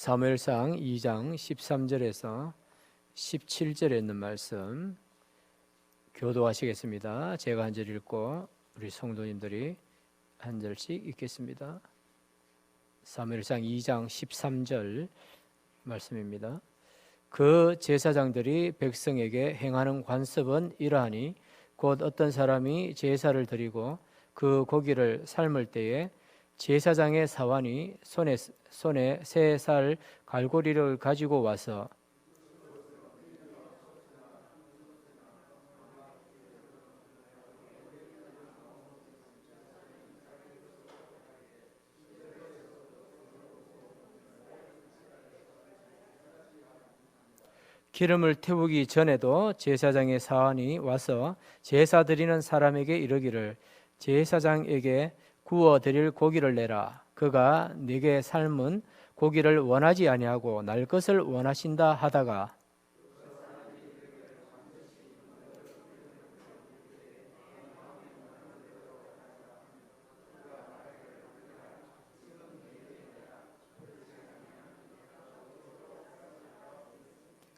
사무엘상 2장 13절에서 17절에 있는 말씀 교도하시겠습니다. 제가 한 절 읽고 우리 성도님들이 한 절씩 읽겠습니다. 사무엘상 2장 13절 말씀입니다. 그 제사장들이 백성에게 행하는 관습은 이러하니 곧 어떤 사람이 제사를 드리고 그 고기를 삶을 때에 제사장의 사환이 손에 세 살 갈고리를 가지고 와서 기름을 태우기 전에도 제사장의 사환이 와서 제사 드리는 사람에게 이르기를 제사장에게 구워 드릴 고기를 내라. 그가 네게 삶은 고기를 원하지 아니하고 날 것을 원하신다 하다가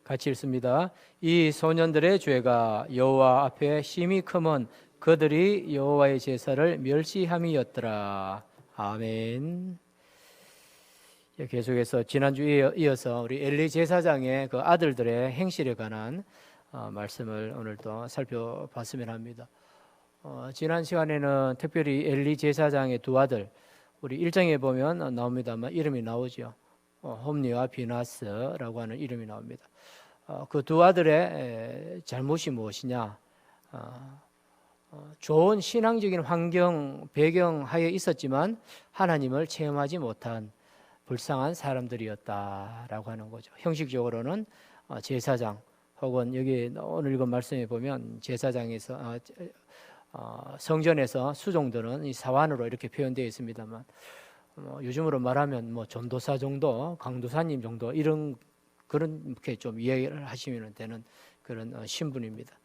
같이 읽습니다. 이 소년들의 죄가 여호와 앞에 심히 크면 그들이 여호와의 제사를 멸시함이었더라. 아멘. 계속해서 지난주에 이어서 우리 엘리 제사장의 그 아들들의 행실에 관한 말씀을 오늘 또 살펴봤으면 합니다. 지난 시간에는 특별히 엘리 제사장의 두 아들, 우리 1장에 보면 나옵니다만 이름이 나오죠. 홈니와 비나스라고 하는 이름이 나옵니다. 그 두 아들의 잘못이 무엇이냐? 좋은 신앙적인 환경, 배경 하에 있었지만 하나님을 체험하지 못한 불쌍한 사람들이었다라고 하는 거죠. 형식적으로는 제사장 혹은 여기 오늘 읽은 말씀에 보면 제사장에서 성전에서 수종들은 이 사환으로 이렇게 표현되어 있습니다만 요즘으로 말하면 뭐 전도사 정도, 강도사님 정도 이런 그렇게 좀 이해를 하시면 되는 그런 신분입니다.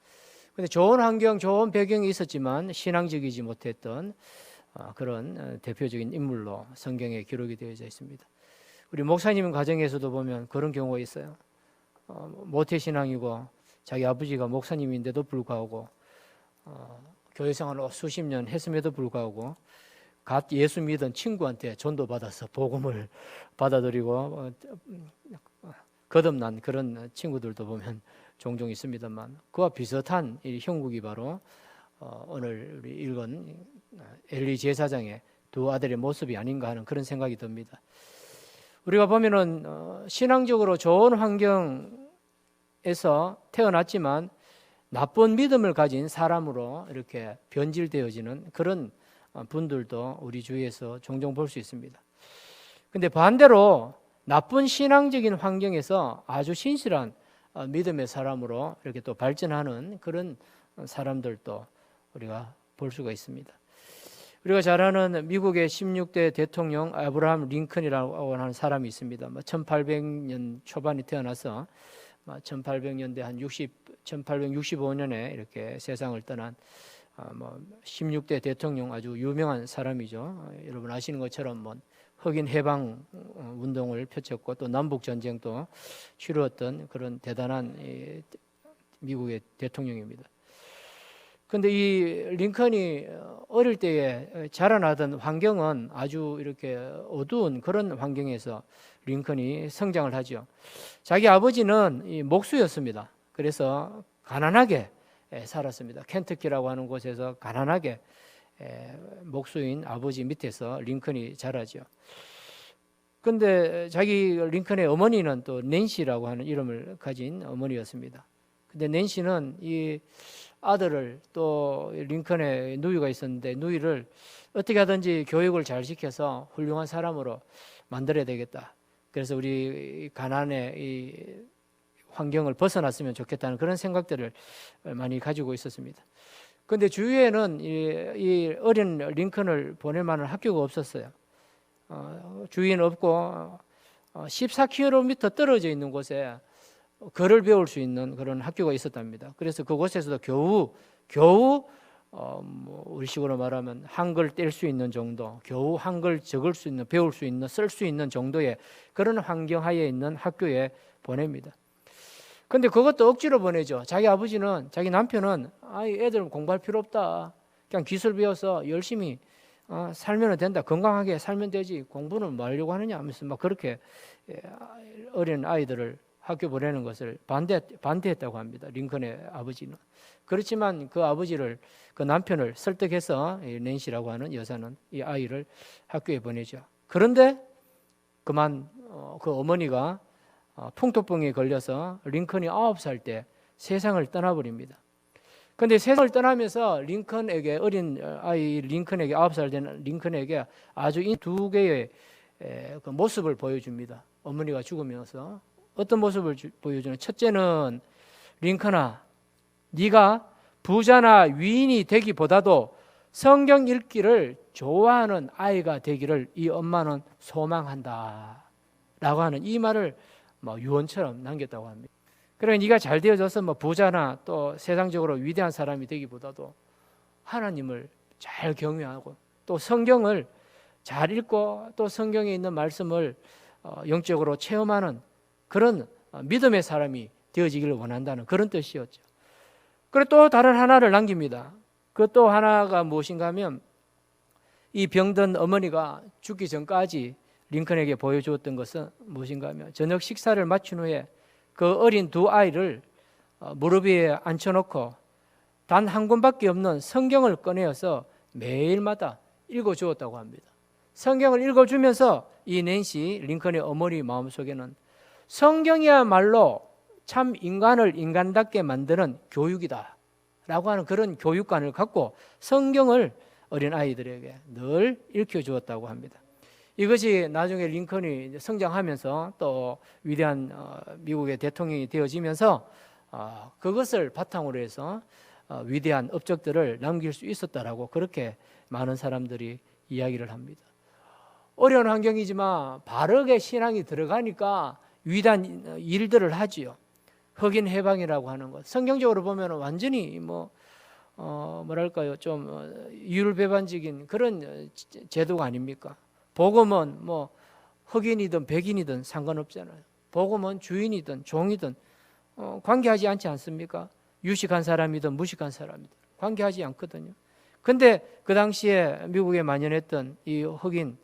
근데 좋은 환경, 좋은 배경이 있었지만 신앙적이지 못했던 그런 대표적인 인물로 성경에 기록이 되어져 있습니다. 우리 목사님 가정에서도 보면 그런 경우가 있어요. 모태신앙이고 자기 아버지가 목사님인데도 불구하고 교회 생활을 수십 년 했음에도 불구하고 갓 예수 믿은 친구한테 전도받아서 복음을 받아들이고 거듭난 그런 친구들도 보면 종종 있습니다만 그와 비슷한 이 형국이 바로 오늘 우리 읽은 엘리 제사장의 두 아들의 모습이 아닌가 하는 그런 생각이 듭니다. 우리가 보면은 신앙적으로 좋은 환경에서 태어났지만 나쁜 믿음을 가진 사람으로 이렇게 변질되어지는 그런 분들도 우리 주위에서 종종 볼 수 있습니다. 근데 반대로 나쁜 신앙적인 환경에서 아주 신실한 믿음의 사람으로 이렇게 또 발전하는 그런 사람들도 우리가 볼 수가 있습니다. 우리가 잘 아는 미국의 16대 대통령 아브라함 링컨이라고 하는 사람이 있습니다. 1800년 초반에 태어나서 1800년대 한 1865년에 이렇게 세상을 떠난 16대 대통령 아주 유명한 사람이죠. 여러분 아시는 것처럼 흑인 해방 운동을 펼쳤고 또 남북 전쟁도 치루었던 그런 대단한 미국의 대통령입니다. 그런데 이 링컨이 어릴 때에 자라나던 환경은 아주 이렇게 어두운 그런 환경에서 링컨이 성장을 하죠. 자기 아버지는 이 목수였습니다. 그래서 가난하게 살았습니다. 켄터키라고 하는 곳에서 가난하게 목수인 아버지 밑에서 링컨이 자라죠. 그런데 자기 링컨의 어머니는 또 낸시라고 하는 이름을 가진 어머니였습니다. 근데 낸시는 이 아들을 또 링컨의 누이가 있었는데 누이를 어떻게 하든지 교육을 잘 시켜서 훌륭한 사람으로 만들어야 되겠다. 그래서 우리 가난의 이 환경을 벗어났으면 좋겠다는 그런 생각들을 많이 가지고 있었습니다. 그런데 주위에는 이 어린 링컨을 보낼 만한 학교가 없었어요. 주위에는 없고 14km 떨어져 있는 곳에 글을 배울 수 있는 그런 학교가 있었답니다. 그래서 그곳에서도 겨우 우리식으로 말하면 한글 뗄 수 있는 정도, 겨우 한글 적을 수 있는, 배울 수 있는, 쓸 수 있는 정도의 그런 환경 하에 있는 학교에 보냅니다. 근데 그것도 억지로 보내죠. 자기 아버지는, 자기 남편은 애들 공부할 필요 없다. 그냥 기술 배워서 열심히 살면 된다. 건강하게 살면 되지. 공부는 뭐 하려고 하느냐 하면서 막 그렇게 어린 아이들을 학교 보내는 것을 반대했다고 합니다. 링컨의 아버지는. 그렇지만 그 아버지를, 그 남편을 설득해서 낸시라고 하는 여사는 이 아이를 학교에 보내죠. 그런데 그만 그 어머니가 풍토병에 걸려서 링컨이 9살 때 세상을 떠나버립니다. 그런데 세상을 떠나면서 링컨에게, 어린 아이 링컨에게, 9살 된 링컨에게 아주 이 두 개의 그 모습을 보여줍니다. 어머니가 죽으면서 어떤 모습을 보여주는? 첫째는, 링컨아, 네가 부자나 위인이 되기보다도 성경 읽기를 좋아하는 아이가 되기를 이 엄마는 소망한다 라고 하는 이 말을 유언처럼 남겼다고 합니다. 그러니까 네가 잘 되어져서 부자나 또 세상적으로 위대한 사람이 되기보다도 하나님을 잘 경외하고 또 성경을 잘 읽고 또 성경에 있는 말씀을 영적으로 체험하는 그런 믿음의 사람이 되어지기를 원한다는 그런 뜻이었죠. 그리고 또 다른 하나를 남깁니다. 그 또 하나가 무엇인가 하면, 이 병든 어머니가 죽기 전까지 링컨에게 보여주었던 것은 무엇인가 하면, 저녁 식사를 마친 후에 그 어린 두 아이를 무릎 위에 앉혀놓고 단 한 권밖에 없는 성경을 꺼내어서 매일마다 읽어주었다고 합니다. 성경을 읽어주면서 이 낸시, 링컨의 어머니 마음속에는 성경이야말로 참 인간을 인간답게 만드는 교육이다 라고 하는 그런 교육관을 갖고 성경을 어린 아이들에게 늘 읽혀주었다고 합니다. 이것이 나중에 링컨이 성장하면서 또 위대한 미국의 대통령이 되어지면서 그것을 바탕으로 해서 위대한 업적들을 남길 수 있었다라고 그렇게 많은 사람들이 이야기를 합니다. 어려운 환경이지만 바르게 신앙이 들어가니까 위대한 일들을 하지요. 흑인 해방이라고 하는 것, 성경적으로 보면 완전히 뭐랄까요, 좀 율배반적인 그런 제도가 아닙니까? 복음은 흑인이든 백인이든 상관없잖아요. 복음은 주인이든 종이든 관계하지 않지 않습니까? 유식한 사람이든 무식한 사람이든 관계하지 않거든요. 근데 그 당시에 미국에 만연했던 이 흑인,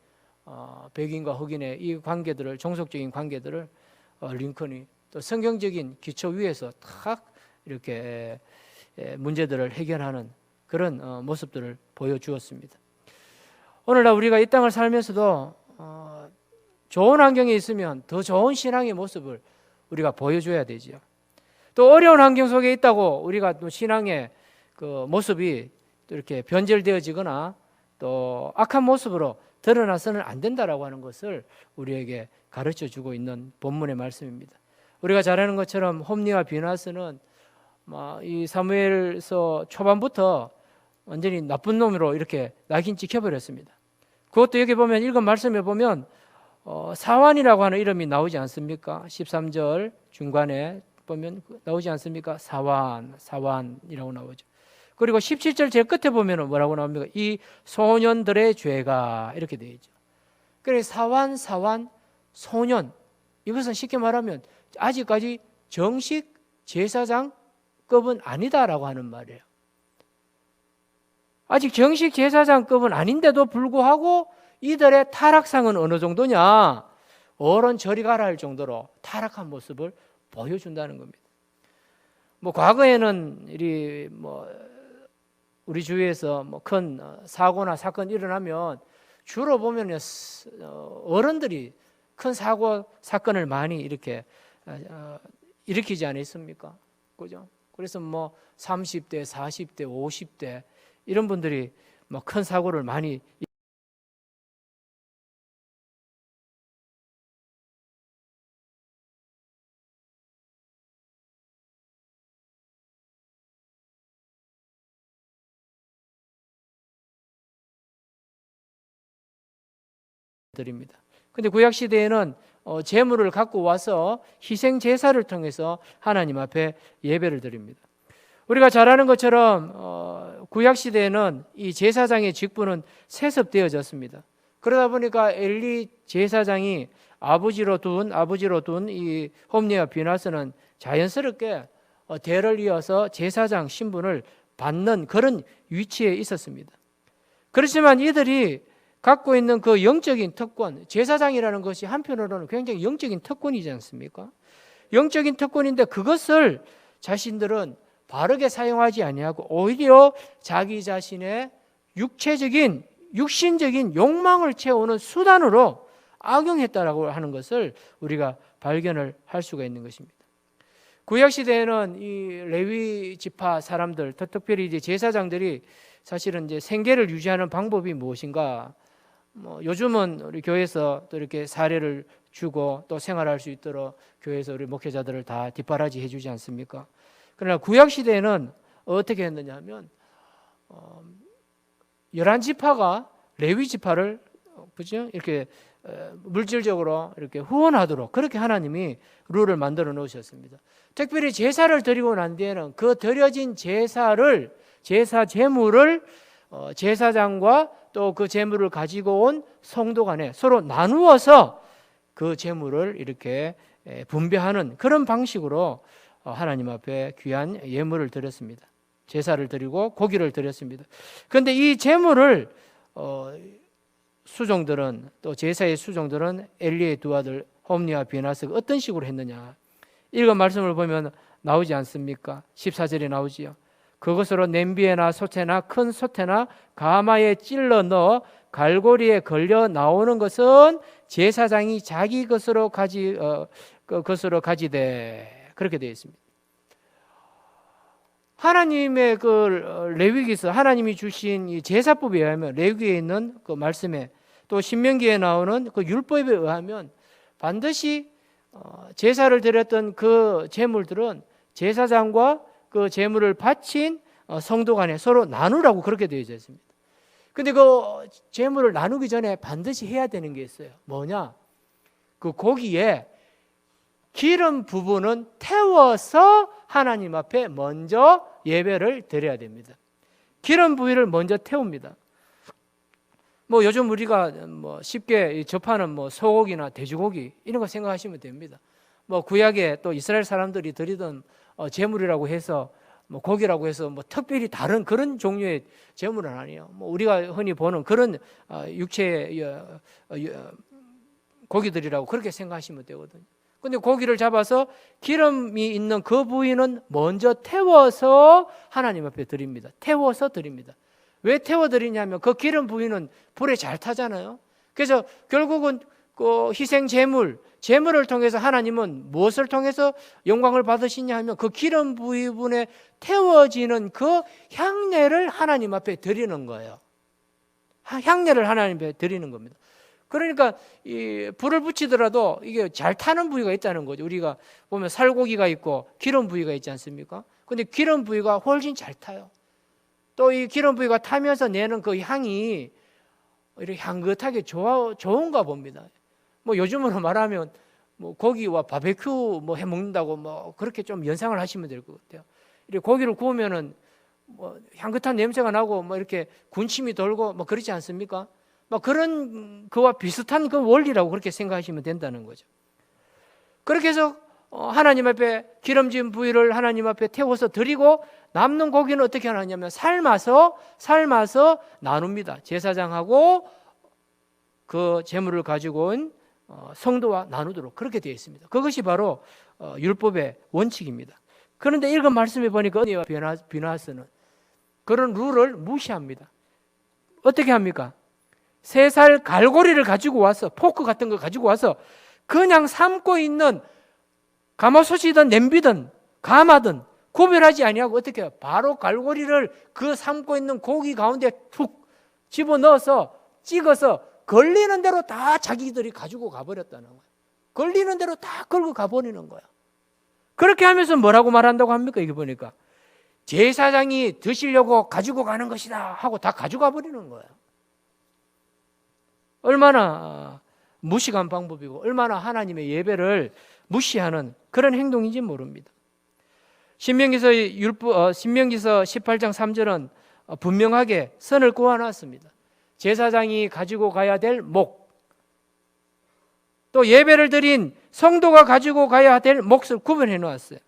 백인과 흑인의 이 관계들을, 종속적인 관계들을 링컨이 또 성경적인 기초 위에서 탁 이렇게 문제들을 해결하는 그런 모습들을 보여주었습니다. 오늘날 우리가 이 땅을 살면서도 좋은 환경에 있으면 더 좋은 신앙의 모습을 우리가 보여줘야 되죠. 또 어려운 환경 속에 있다고 우리가 또 신앙의 그 모습이 또 이렇게 변절되어지거나 또 악한 모습으로 드러나서는 안 된다라고 하는 것을 우리에게 가르쳐주고 있는 본문의 말씀입니다. 우리가 잘 아는 것처럼 홈리와 비나스는 이 사무엘서 초반부터 완전히 나쁜 놈으로 이렇게 낙인 찍혀버렸습니다. 그것도 여기 보면, 읽은 말씀에 보면 사완이라고 하는 이름이 나오지 않습니까? 13절 중간에 보면 나오지 않습니까? 사완이라고 나오죠. 그리고 17절 제일 끝에 보면 뭐라고 나옵니까? 이 소년들의 죄가 이렇게 되어 있죠. 그래서 사완, 소년, 이것은 쉽게 말하면 아직까지 정식 제사장급은 아니다라고 하는 말이에요. 아직 정식 제사장급은 아닌데도 불구하고 이들의 타락상은 어느 정도냐? 어른 저리 가라 할 정도로 타락한 모습을 보여준다는 겁니다. 과거에는 우리 주위에서 큰 사고나 사건이 일어나면 주로 보면 어른들이 큰 사고 사건을 많이 이렇게 일으키지 않습니까? 그죠? 그래서 30대, 40대, 50대 이런 분들이 큰 사고를 많이 드립니다. 근데 구약 시대에는 제물을 갖고 와서 희생 제사를 통해서 하나님 앞에 예배를 드립니다. 우리가 잘 아는 것처럼 구약 시대에는 이 제사장의 직분은 세습되어졌습니다. 그러다 보니까 엘리 제사장이 아버지로 둔 이 홈리와 비나스는 자연스럽게 대를 이어서 제사장 신분을 받는 그런 위치에 있었습니다. 그렇지만 이들이 갖고 있는 그 영적인 특권, 제사장이라는 것이 한편으로는 굉장히 영적인 특권이지 않습니까? 영적인 특권인데 그것을 자신들은 바르게 사용하지 아니하고 오히려 자기 자신의 육신적인 욕망을 채우는 수단으로 악용했다라고 하는 것을 우리가 발견을 할 수가 있는 것입니다. 구약 시대에는 이 레위 지파 사람들, 특별히 이제 제사장들이 사실은 이제 생계를 유지하는 방법이 무엇인가? 요즘은 우리 교회에서 또 이렇게 사례를 주고 또 생활할 수 있도록 교회에서 우리 목회자들을 다 뒷바라지 해주지 않습니까? 그러나 구약 시대에는 어떻게 했느냐면 11지파가 레위 지파를 그죠? 이렇게 물질적으로 이렇게 후원하도록 그렇게 하나님이 룰을 만들어 놓으셨습니다. 특별히 제사를 드리고 난 뒤에는 그 드려진 제사 제물을 제사장과 또 그 제물을 가지고 온 성도 간에 서로 나누어서 그 제물을 이렇게 분배하는 그런 방식으로 하나님 앞에 귀한 예물을 드렸습니다. 제사를 드리고 고기를 드렸습니다. 그런데 이 제물을 수종들은 또 제사의 수종들은 엘리의 두 아들 홈리와 비나스가 어떤 식으로 했느냐? 읽은 말씀을 보면 나오지 않습니까? 14절에 나오지요. 그것으로 냄비에나 솥에나 큰 솥에나 가마에 찔러 넣어 갈고리에 걸려 나오는 것은 제사장이 자기 것으로 가지되 그렇게 되어 있습니다. 하나님의 그 레위기서 하나님이 주신 이 제사법에 의하면 레위기에 있는 그 말씀에 또 신명기에 나오는 그 율법에 의하면 반드시 제사를 드렸던 그 제물들은 제사장과 그 제물을 바친 성도 간에 서로 나누라고 그렇게 되어 있습니다. 근데 그 제물을 나누기 전에 반드시 해야 되는 게 있어요. 뭐냐? 그 고기에 기름 부분은 태워서 하나님 앞에 먼저 예배를 드려야 됩니다. 기름 부위를 먼저 태웁니다. 요즘 우리가 쉽게 접하는 소고기나 돼지고기 이런 거 생각하시면 됩니다. 구약에 또 이스라엘 사람들이 드리던 제물이라고 해서 고기라고 해서 특별히 다른 그런 종류의 제물은 아니에요. 우리가 흔히 보는 그런 육체의 고기들이라고 그렇게 생각하시면 되거든요. 근데 고기를 잡아서 기름이 있는 그 부위는 먼저 태워서 하나님 앞에 드립니다. 태워서 드립니다. 왜 태워 드리냐면 그 기름 부위는 불에 잘 타잖아요. 그래서 결국은 그 희생 제물을 통해서 하나님은 무엇을 통해서 영광을 받으시냐 하면 그 기름 부위분에 태워지는 그 향례를 하나님 앞에 드리는 거예요. 향례를 하나님 앞에 드리는 겁니다. 그러니까 이 불을 붙이더라도 이게 잘 타는 부위가 있다는 거죠. 우리가 보면 살고기가 있고 기름 부위가 있지 않습니까? 근데 기름 부위가 훨씬 잘 타요. 또 이 기름 부위가 타면서 내는 그 향이 이렇게 향긋하게 좋은가 봅니다. 요즘으로 말하면 고기와 바베큐 해 먹는다고 그렇게 좀 연상을 하시면 될 것 같아요. 이렇게 고기를 구우면은 향긋한 냄새가 나고 이렇게 군침이 돌고 그렇지 않습니까? 그런 그와 비슷한 그 원리라고 그렇게 생각하시면 된다는 거죠. 그렇게 해서 하나님 앞에 기름진 부위를 하나님 앞에 태워서 드리고 남는 고기는 어떻게 하냐면 삶아서 나눕니다. 제사장하고 그 제물을 가지고 온 성도와 나누도록 그렇게 되어 있습니다. 그것이 바로 율법의 원칙입니다. 그런데 읽은 말씀에 보니까 홈리와 비나스는 그런 룰을 무시합니다. 어떻게 합니까? 3살 갈고리를 가지고 와서 포크 같은 거 가지고 와서 그냥 삶고 있는 가마솥이든 냄비든 가마든 구별하지 아니하고 어떻게 해요? 바로 갈고리를 그 삶고 있는 고기 가운데 툭 집어넣어서 찍어서 걸리는 대로 다 자기들이 가지고 가버렸다는 거예요. 걸리는 대로 다 걸고 가버리는 거예요. 그렇게 하면서 뭐라고 말한다고 합니까? 이게 보니까 제사장이 드시려고 가지고 가는 것이다 하고 다 가져가 버리는 거예요. 얼마나 무식한 방법이고 얼마나 하나님의 예배를 무시하는 그런 행동인지 모릅니다. 신명기서 18장 3절은 분명하게 선을 그어놨습니다. 제사장이 가지고 가야 될 목, 또 예배를 드린 성도가 가지고 가야 될 몫을 구분해 놓았어요.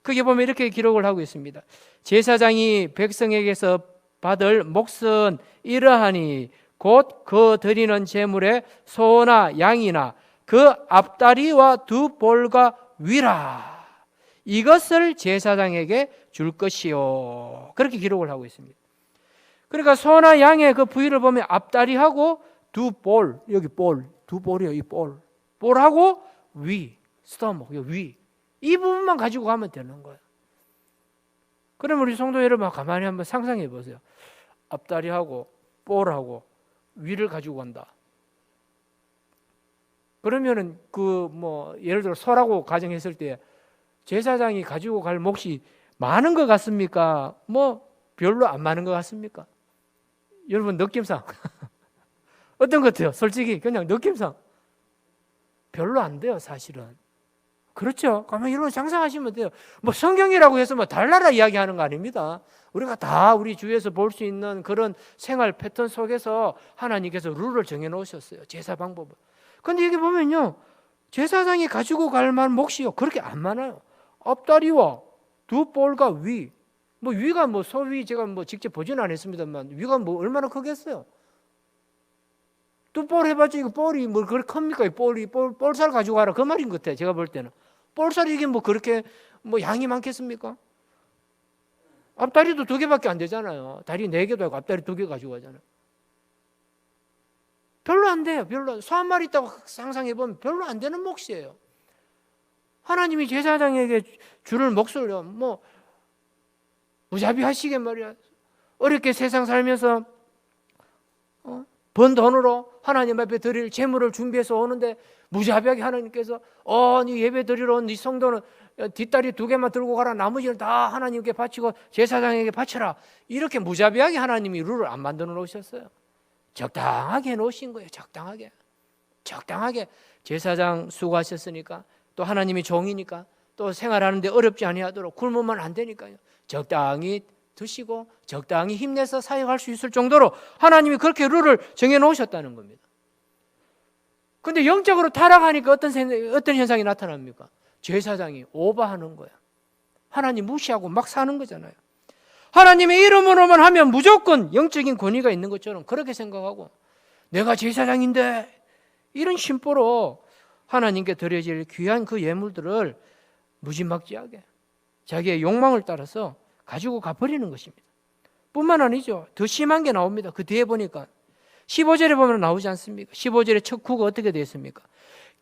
거기 보면 이렇게 기록을 하고 있습니다. 제사장이 백성에게서 받을 몫은 이러하니 곧 그 드리는 제물의 소나 양이나 그 앞다리와 두 볼과 위라. 이것을 제사장에게 줄 것이요. 그렇게 기록을 하고 있습니다. 그러니까 소나 양의 그 부위를 보면 앞다리하고 두 볼, 여기 볼, 두 볼이요, 이 볼. 볼하고 위, 스토머, 위. 이 부분만 가지고 가면 되는 거예요. 그럼 우리 성도 여러분 가만히 한번 상상해 보세요. 앞다리하고 볼하고 위를 가지고 간다. 그러면은 예를 들어 소라고 가정했을 때 제사장이 가지고 갈 몫이 많은 것 같습니까? 별로 안 많은 것 같습니까? 여러분 느낌상 어떤 것 같아요? 솔직히 그냥 느낌상 별로 안 돼요, 사실은. 그렇죠? 가만히 여러분 상상하시면 돼요. 성경이라고 해서 달나라 이야기하는 거 아닙니다. 우리가 다 우리 주위에서 볼 수 있는 그런 생활 패턴 속에서 하나님께서 룰을 정해 놓으셨어요. 제사 방법을. 근데 여기 보면요, 제사장이 가지고 갈 만한 몫이요, 그렇게 안 많아요. 앞다리와 두 볼과 위. 위가 소위 제가 직접 보지는 않았습니다만 위가 얼마나 크겠어요? 두 볼 해봤자 이거 볼이 그렇게 큽니까? 볼살 가지고 가라 그 말인 것 같아요. 제가 볼 때는 볼살이 이게 그렇게 양이 많겠습니까? 앞다리도 두 개밖에 안 되잖아요. 다리 4개도 하고 앞다리 2개 가지고 가잖아요. 별로 안 돼요. 별로. 소 한 마리 있다고 상상해 보면 별로 안 되는 몫이에요. 하나님이 제사장에게 줄을 몫을 무자비 하시게 말이야. 어렵게 세상 살면서 번 돈으로 하나님 앞에 드릴 재물을 준비해서 오는데 무자비하게 하나님께서 네 예배 드리러 온 네 성도는 뒷다리 2개만 들고 가라. 나머지는 다 하나님께 바치고 제사장에게 바쳐라. 이렇게 무자비하게 하나님이 룰을 안 만들어 놓으셨어요. 적당하게 해놓으신 거예요. 적당하게 제사장 수고하셨으니까, 또 하나님이 종이니까, 또 생활하는데 어렵지 아니하도록 굶으면 안 되니까요. 적당히 드시고 적당히 힘내서 사역할 수 있을 정도로 하나님이 그렇게 룰을 정해놓으셨다는 겁니다. 그런데 영적으로 타락하니까 어떤 현상이 나타납니까? 제사장이 오버하는 거야. 하나님 무시하고 막 사는 거잖아요. 하나님의 이름으로만 하면 무조건 영적인 권위가 있는 것처럼 그렇게 생각하고, 내가 제사장인데 이런 심보로 하나님께 드려질 귀한 그 예물들을 무지막지하게 자기의 욕망을 따라서 가지고 가버리는 것입니다. 뿐만 아니죠. 더 심한 게 나옵니다. 그 뒤에 보니까 15절에 보면 나오지 않습니까? 15절의 첫 구가 어떻게 되어 있습니까?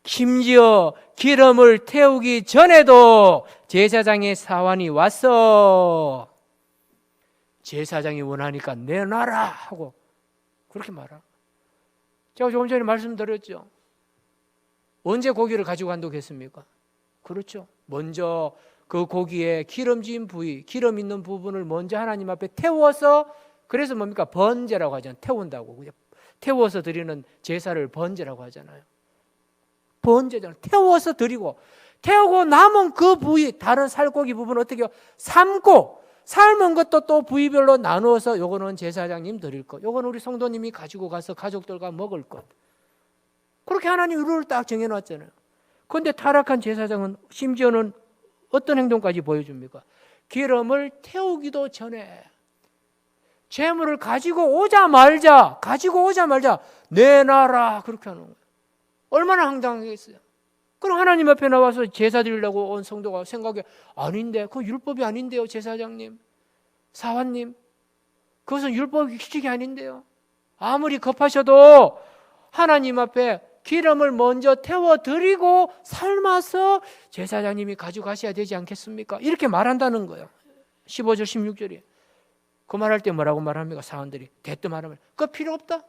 심지어 기름을 태우기 전에도 제사장의 사환이 왔어. 제사장이 원하니까 내놔라 하고 그렇게 말하고, 제가 조금 전에 말씀드렸죠. 언제 고기를 가지고 간다고 했습니까? 그렇죠. 먼저 그 고기에 기름진 부위, 기름 있는 부분을 먼저 하나님 앞에 태워서, 그래서 뭡니까? 번제라고 하잖아요. 태운다고. 태워서 드리는 제사를 번제라고 하잖아요. 번제잖아요. 태워서 드리고, 태우고 남은 그 부위, 다른 살코기 부분은 어떻게 해요? 삶고, 삶은 것도 또 부위별로 나누어서 요거는 제사장님 드릴 것, 요거는 우리 성도님이 가지고 가서 가족들과 먹을 것. 그렇게 하나님 룰을 딱 정해놨잖아요. 그런데 타락한 제사장은 심지어는 어떤 행동까지 보여줍니까? 기름을 태우기도 전에 재물을 가지고 오자마자 내놔라 그렇게 하는 거예요. 얼마나 황당하겠어요. 그럼 하나님 앞에 나와서 제사 드리려고 온 성도가 생각해, 아닌데, 그거 율법이 아닌데요, 제사장님, 사환님, 그것은 율법 규칙이 아닌데요. 아무리 급하셔도 하나님 앞에 기름을 먼저 태워드리고 삶아서 제사장님이 가져가셔야 되지 않겠습니까? 이렇게 말한다는 거예요. 15절 16절이. 그 말할 때 뭐라고 말합니까? 사원들이 대뜸 말하면 그거 필요 없다.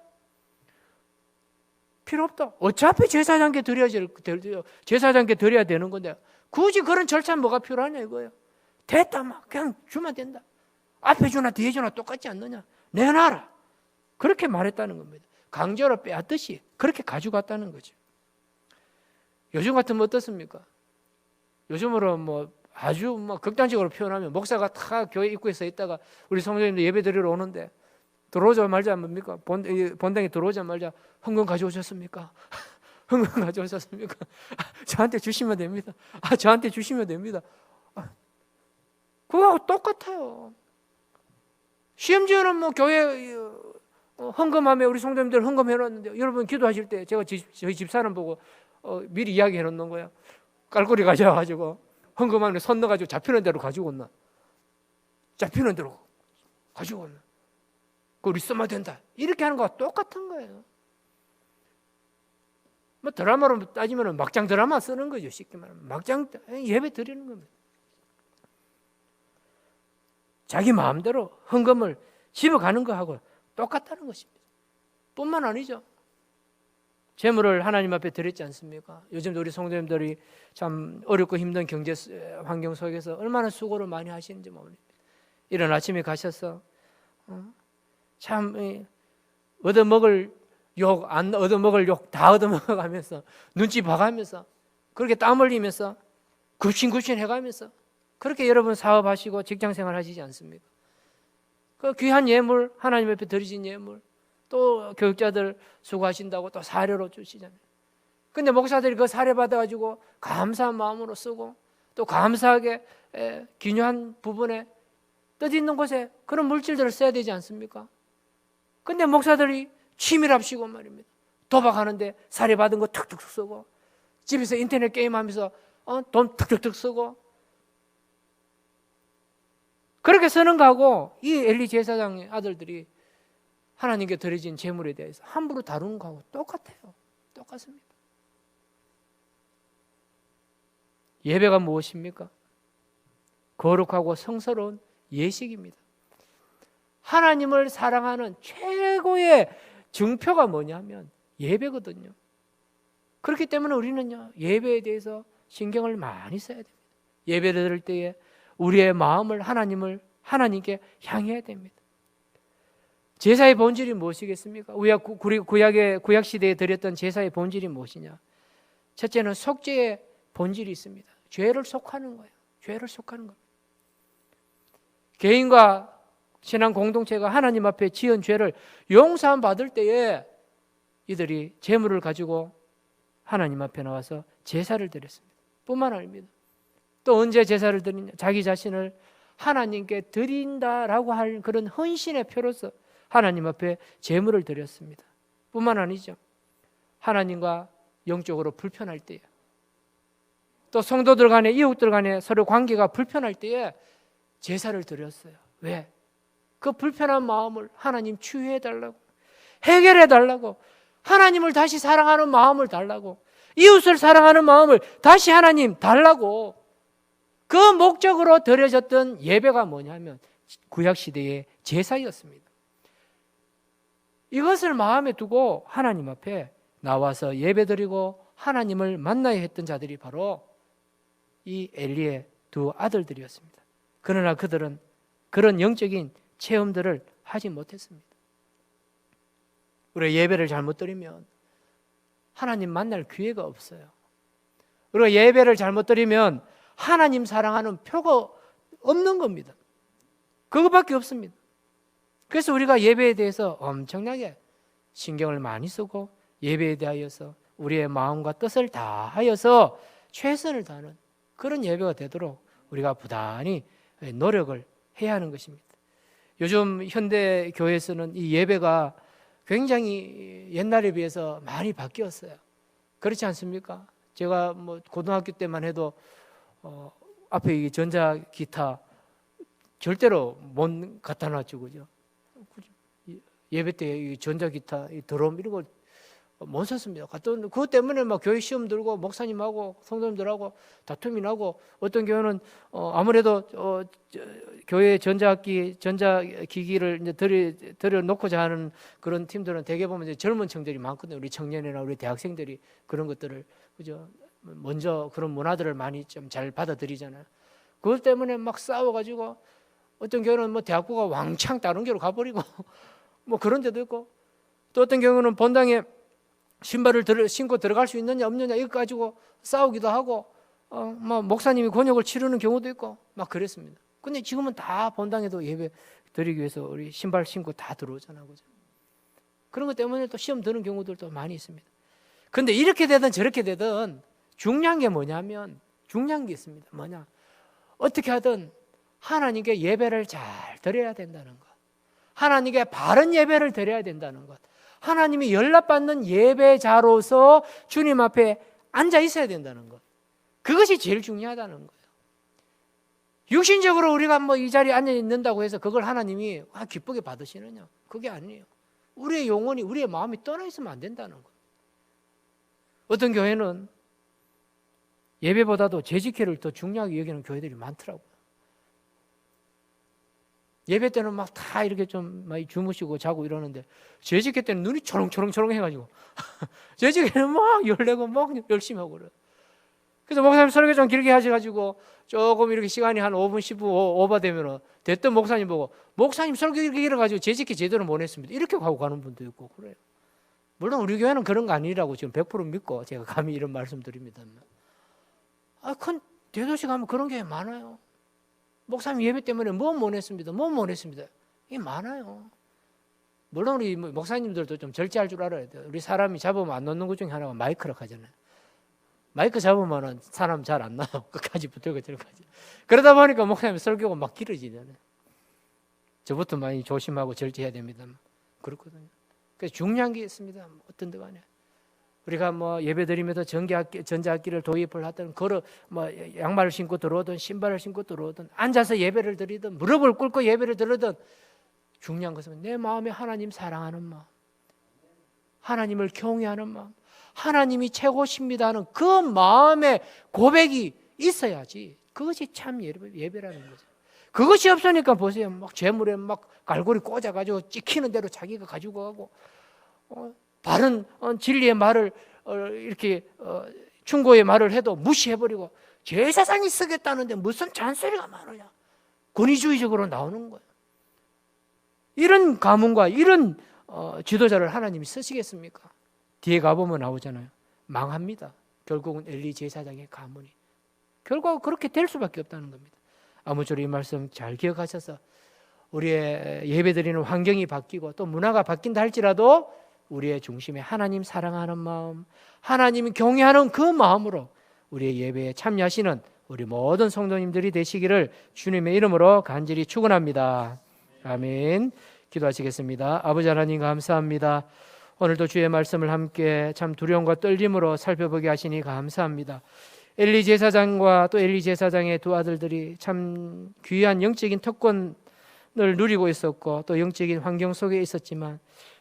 필요 없다. 어차피 제사장께 드려야 되는 건데 굳이 그런 절차는 뭐가 필요하냐 이거예요. 됐다, 막 그냥 주면 된다. 앞에 주나 뒤에 주나 똑같지 않느냐. 내놔라. 그렇게 말했다는 겁니다. 강제로 빼앗듯이 그렇게 가져갔다는 거죠. 요즘 같으면 어떻습니까? 요즘으로 아주 뭐 극단적으로 표현하면 목사가 다 교회 입구에 서 있다가 우리 성도님들 예배 드리러 오는데 들어오자마자 뭡니까? 본당에 들어오자마자 헌금 가져오셨습니까? 헌금 가져오셨습니까? 저한테 주시면 됩니다. 저한테 주시면 됩니다. 그거하고 똑같아요. 심지어는 뭐 교회 헌금하면 우리 성도님들 헌금해놨는데 여러분 기도하실 때 제가 저희 집사람 보고 미리 이야기해 놓는 거예요. 깔고리 가져와가지고 헌금하면 손 넣어가지고 잡히는 대로 가지고 온나. 잡히는 대로 가지고 온나. 그거 우리 써야 된다. 이렇게 하는 거와 똑같은 거예요. 뭐 드라마로 따지면 막장 드라마 쓰는 거죠. 쉽게 말하면 막장 예배 드리는 겁니다. 자기 마음대로 헌금을 집어가는 거하고 똑같다는 것입니다. 뿐만 아니죠. 재물을 하나님 앞에 드렸지 않습니까? 요즘도 우리 성도님들이 참 어렵고 힘든 경제 환경 속에서 얼마나 수고를 많이 하시는지 모릅니다. 이른 아침에 가셔서 참 얻어먹을 욕, 안 얻어먹을 욕 다 얻어먹어가면서 눈치 봐가면서 그렇게 땀 흘리면서 굽신굽신 해가면서 그렇게 여러분 사업하시고 직장생활 하시지 않습니까? 그 귀한 예물 하나님 앞에 드리신 예물 또 교육자들 수고하신다고 또 사료로 주시잖아요. 근데 목사들이 그 사료 받아가지고 감사한 마음으로 쓰고 또 감사하게 기묘한 부분에 뜻있는 곳에 그런 물질들을 써야 되지 않습니까? 근데 목사들이 치밀합시고 말입니다. 도박하는데 사료 받은 거 툭툭 쓰고 집에서 인터넷 게임하면서 돈 툭툭 쓰고 그렇게 쓰는 거하고 이 엘리 제사장의 아들들이 하나님께 드려진 재물에 대해서 함부로 다루는 거하고 똑같아요. 똑같습니다. 예배가 무엇입니까? 거룩하고 성스러운 예식입니다. 하나님을 사랑하는 최고의 증표가 뭐냐면 예배거든요. 그렇기 때문에 우리는요, 예배에 대해서 신경을 많이 써야 됩니다. 예배를 드릴 때에 우리의 마음을 하나님께 향해야 됩니다. 제사의 본질이 무엇이겠습니까? 구약 시대에 드렸던 제사의 본질이 무엇이냐? 첫째는 속죄의 본질이 있습니다. 죄를 속하는 거예요. 죄를 속하는 겁니다. 개인과 신앙 공동체가 하나님 앞에 지은 죄를 용서함 받을 때에 이들이 제물을 가지고 하나님 앞에 나와서 제사를 드렸습니다. 뿐만 아닙니다. 또 언제 제사를 드리냐? 자기 자신을 하나님께 드린다라고 할 그런 헌신의 표로서 하나님 앞에 제물을 드렸습니다. 뿐만 아니죠. 하나님과 영적으로 불편할 때에 또 성도들 간에 이웃들 간에 서로 관계가 불편할 때에 제사를 드렸어요. 왜? 그 불편한 마음을 하나님 치유해 달라고, 해결해 달라고, 하나님을 다시 사랑하는 마음을 달라고, 이웃을 사랑하는 마음을 다시 하나님 달라고. 그 목적으로 드려졌던 예배가 뭐냐면 구약시대의 제사였습니다. 이것을 마음에 두고 하나님 앞에 나와서 예배드리고 하나님을 만나야 했던 자들이 바로 이 엘리의 두 아들들이었습니다. 그러나 그들은 그런 영적인 체험들을 하지 못했습니다. 우리가 예배를 잘못 드리면 하나님 만날 기회가 없어요. 우리가 예배를 잘못 드리면 하나님 사랑하는 표가 없는 겁니다. 그것밖에 없습니다. 그래서 우리가 예배에 대해서 엄청나게 신경을 많이 쓰고 예배에 대하여서 우리의 마음과 뜻을 다하여서 최선을 다하는 그런 예배가 되도록 우리가 부단히 노력을 해야 하는 것입니다. 요즘 현대 교회에서는 이 예배가 굉장히 옛날에 비해서 많이 바뀌었어요. 그렇지 않습니까? 제가 뭐 고등학교 때만 해도 앞에 이 전자 기타 절대로 못 갖다 놨죠, 그죠? 예배 때 이 전자 기타, 이 드럼 이런 걸 못 썼습니다. 그것 때문에 막 교회 시험 들고 목사님하고 성도님들하고 다툼이 나고 어떤 교회는 아무래도 교회 전자기기를 이제 들여놓고자 하는 그런 팀들은 대개 보면 이제 젊은 층들이 많거든요. 우리 청년이나 우리 대학생들이 그런 것들을 그죠? 먼저 그런 문화들을 많이 좀 잘 받아들이잖아요. 그것 때문에 막 싸워가지고 어떤 교회는 뭐 대학부가 왕창 다른 교회로 가버리고 뭐 그런 데도 있고 또 어떤 경우는 본당에 신발을 신고 들어갈 수 있느냐 없느냐 이거 가지고 싸우기도 하고 뭐 목사님이 곤욕을 치르는 경우도 있고 막 그랬습니다. 근데 지금은 다 본당에도 예배 드리기 위해서 우리 신발 신고 다 들어오잖아요. 그죠? 그런 것 때문에 또 시험 드는 경우들도 많이 있습니다. 근데 이렇게 되든 저렇게 되든 중요한 게 뭐냐면 중요한 게 있습니다. 뭐냐? 어떻게 하든 하나님께 예배를 잘 드려야 된다는 것. 하나님께 바른 예배를 드려야 된다는 것. 하나님이 연락받는 예배자로서 주님 앞에 앉아 있어야 된다는 것. 그것이 제일 중요하다는 거예요. 육신적으로 우리가 뭐 이 자리에 앉아 있는다고 해서 그걸 하나님이 기쁘게 받으시느냐? 그게 아니에요. 우리의 영혼이, 우리의 마음이 떠나 있으면 안 된다는 거예요. 어떤 교회는 예배보다도 재직회를 더 중요하게 여기는 교회들이 많더라고요. 예배 때는 막 다 이렇게 좀 많이 주무시고 자고 이러는데 재직회 때는 눈이 초롱초롱 해가지고 재직회는 막 열내고 막 열심히 하고 그래요. 그래서 목사님 설교 좀 길게 하셔가지고 조금 이렇게 시간이 한 5분, 10분 오버되면 됐던 목사님 보고 목사님 설교 이렇게 길어가지고 재직회 제대로 못 했습니다. 이렇게 하고 가는 분도 있고 그래요. 물론 우리 교회는 그런 거 아니라고 지금 100% 믿고 제가 감히 이런 말씀 드립니다. 큰 대도시 가면 그런 게 많아요. 목사님 예배 때문에 뭐 못 했습니다. 이게 많아요. 물론 우리 목사님들도 좀 절제할 줄 알아야 돼요. 우리 사람이 잡으면 안 놓는 것 중에 하나가 마이크라고 하잖아요. 마이크 잡으면 사람 잘 안 나요. 끝까지 붙들고 들어가지. 그러다 보니까 목사님 설교가 막 길어지잖아요. 저부터 많이 조심하고 절제해야 됩니다. 그렇거든요. 그래서 중요한 게 있습니다. 어떤 데 간에. 우리가 뭐 예배 드리면서 전자악기를 도입을 하든 양말을 신고 들어오든 신발을 신고 들어오든 앉아서 예배를 드리든 무릎을 꿇고 예배를 드리든 중요한 것은 내 마음에 하나님 사랑하는 마음, 하나님을 경외하는 마음, 하나님이 최고십니다 하는 그 마음의 고백이 있어야지 그것이 참 예배라는 거죠. 그것이 없으니까 보세요. 막 재물에 막 갈고리 꽂아가지고 찍히는 대로 자기가 가지고 가고 바른 진리의 말을 이렇게 충고의 말을 해도 무시해버리고 제사장이 쓰겠다는데 무슨 잔소리가 많으냐. 권위주의적으로 나오는 거예요. 이런 가문과 이런 지도자를 하나님이 쓰시겠습니까? 뒤에 가보면 나오잖아요. 망합니다. 결국은 엘리 제사장의 가문이. 결국 그렇게 될 수밖에 없다는 겁니다. 아무쪼록 이 말씀 잘 기억하셔서 우리의 예배드리는 환경이 바뀌고 또 문화가 바뀐다 할지라도 우리의 중심에 하나님 사랑하는 마음, 하나님이 경외하는 그 마음으로 우리의 예배에 참여하시는 우리 모든 성도님들이 되시기를 주님의 이름으로 간절히 축원합니다. 아멘. 기도하시겠습니다. 아버지 하나님 감사합니다. 오늘도 주의 말씀을 함께 참 두려움과 떨림으로 살펴보게 하시니 감사합니다. 엘리 제사장과 또 엘리 제사장의 두 아들들이 참 귀한 영적인 특권을 누리고 있었고 또 영적인 환경 속에 있었지만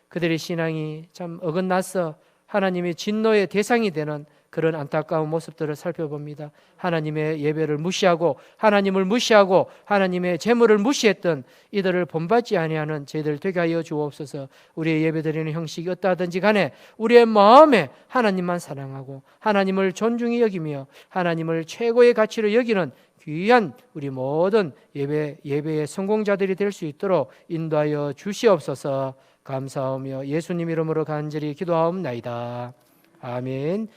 그들의 신앙이 참 어긋나서 하나님의 진노의 대상이 되는 그런 안타까운 모습들을 살펴봅니다. 하나님의 예배를 무시하고 하나님을 무시하고 하나님의 재물을 무시했던 이들을 본받지 아니하는 저희들 되게 하여 주옵소서. 우리의 예배드리는 형식이 어떠하든지 간에 우리의 마음에 하나님만 사랑하고 하나님을 존중히 여기며 하나님을 최고의 가치로 여기는 귀한 우리 모든 예배의 성공자들이 될 수 있도록 인도하여 주시옵소서. 감사하며 예수님 이름으로 간절히 기도하옵나이다. 아멘.